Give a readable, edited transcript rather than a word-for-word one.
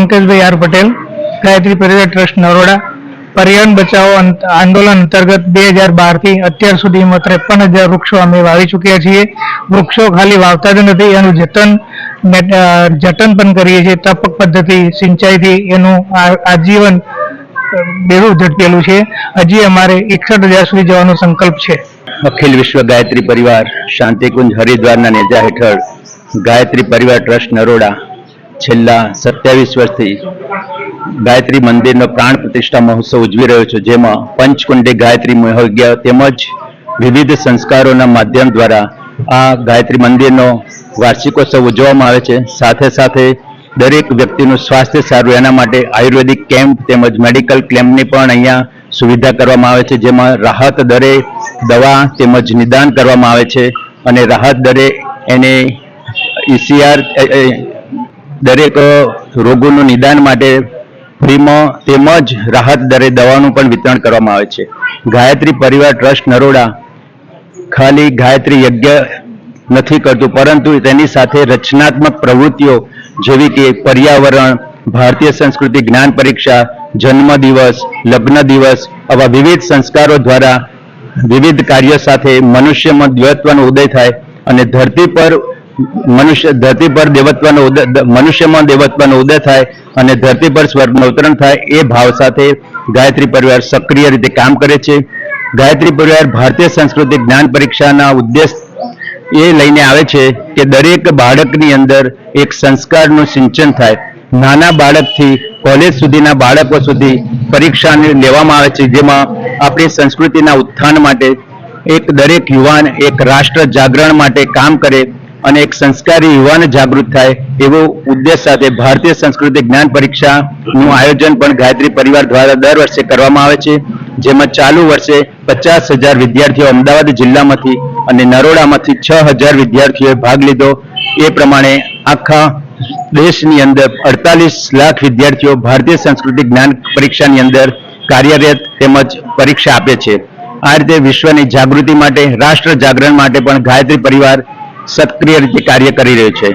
Pankajbhai are Patel, Gayatri परिवार trust Naroda. पर्यावरण बचाओ आंदोलन अंतर्गत 2012 થી અત્યાર સુધીમાં 53,000 વૃક્ષો અમે વાવી ચૂક્યા છીએ। વૃક્ષો ખાલી વાવતા જ નથી, એનું જતન પણ કરીએ છીએ। ટપક પદ્ધતિ સિંચાઈથી એનું આજીવન બેરું ઝડપેલું છે। હજી અમારે 61,000 સુધી જવાનો સંકલ્પ છે। અખિલ વિશ્વ ગાયત્રી પરિવાર શાંતિકુંજ હરિદ્વારના નેજા હેઠળ ગાયત્રી પરિવાર ટ્રસ્ટ નરોડા છેલ્લા 27 વર્ષથી ગાયત્રી મંદિરનો પ્રાણ પ્રતિષ્ઠા મહોત્સવ ઉજવી રહ્યો છે, જેમાં પંચકુંડી ગાયત્રી મહાયજ્ઞ તેમજ વિવિધ સંસ્કારોના માધ્યમ દ્વારા આ ગાયત્રી મંદિરનો વાર્ષિકોત્સવ ઉજવવામાં આવે છે। સાથે સાથે દરેક વ્યક્તિનું સ્વાસ્થ્ય સારું એના માટે આયુર્વેદિક કેમ્પ તેમજ મેડિકલ કેમ્પની પણ અહીંયા સુવિધા કરવામાં આવે છે, જેમાં રાહત દરે દવા તેમજ નિદાન કરવામાં આવે છે અને રાહત દરે એને ECR દરેક રોગોનું નિદાન માટે ફ્રીમાં તેમજ રાહત દરે દવાનું પણ વિતરણ કરવામાં આવે છે। ગાયત્રી પરિવાર ટ્રસ્ટ નરોડા ખાલી ગાયત્રી યજ્ઞ નથી કરતું, પરંતુ તેની સાથે રચનાત્મક પ્રવૃત્તિઓ જેવી કે પર્યાવરણ, ભારતીય સંસ્કૃતિ જ્ઞાન પરીક્ષા, જન્મ દિવસ, લગ્ન દિવસ આવા વિવિધ સંસ્કારો દ્વારા વિવિધ કાર્યો સાથે મનુષ્યમાં દેવત્વનો ઉદય થાય અને મનુષ્યમાં દેવત્વનો ઉદય થાય અને ધરતી પર સ્વર્ગનું અવતરણ થાય એ ભાવ સાથે ગાયત્રી પરિવાર સક્રિય રીતે કામ કરે છે। ગાયત્રી પરિવાર ભારતીય સંસ્કૃતિ જ્ઞાન પરીક્ષાના ઉદ્દેશ એ લઈને આવે છે કે દરેક બાળકની અંદર એક સંસ્કારનું સિંચન થાય। નાના બાળકથી કોલેજ સુધીના બાળકો સુધી પરીક્ષા લેવામાં આવે છે, જેમાં આપણી સંસ્કૃતિના ઉત્થાન માટે એક દરેક યુવાન એક રાષ્ટ્ર જાગરણ માટે કામ કરે અને એક સંસ્કારી યુવાન જાગૃત થાય એવો ઉદ્દેશ સાથે ભારતીય સંસ્કૃતિ જ્ઞાન પરીક્ષાનું આયોજન પણ ગાયત્રી પરિવાર દ્વારા દર વર્ષે કરવામાં આવે છે, જેમાં ચાલુ વર્ષે 50,000 વિદ્યાર્થીઓ અમદાવાદ જિલ્લામાંથી અને નરોડામાંથી 6,000 વિદ્યાર્થીઓએ ભાગ લીધો। એ પ્રમાણે આખા દેશની અંદર 48 લાખ વિદ્યાર્થીઓ ભારતીય સંસ્કૃતિ જ્ઞાન પરીક્ષાની અંદર કાર્યરત તેમજ પરીક્ષા આપે છે। આ રીતે વિશ્વની જાગૃતિ માટે, રાષ્ટ્ર જાગરણ માટે પણ ગાયત્રી પરિવાર સક્રિય રીતે કાર્ય કરી રહ્યો છે।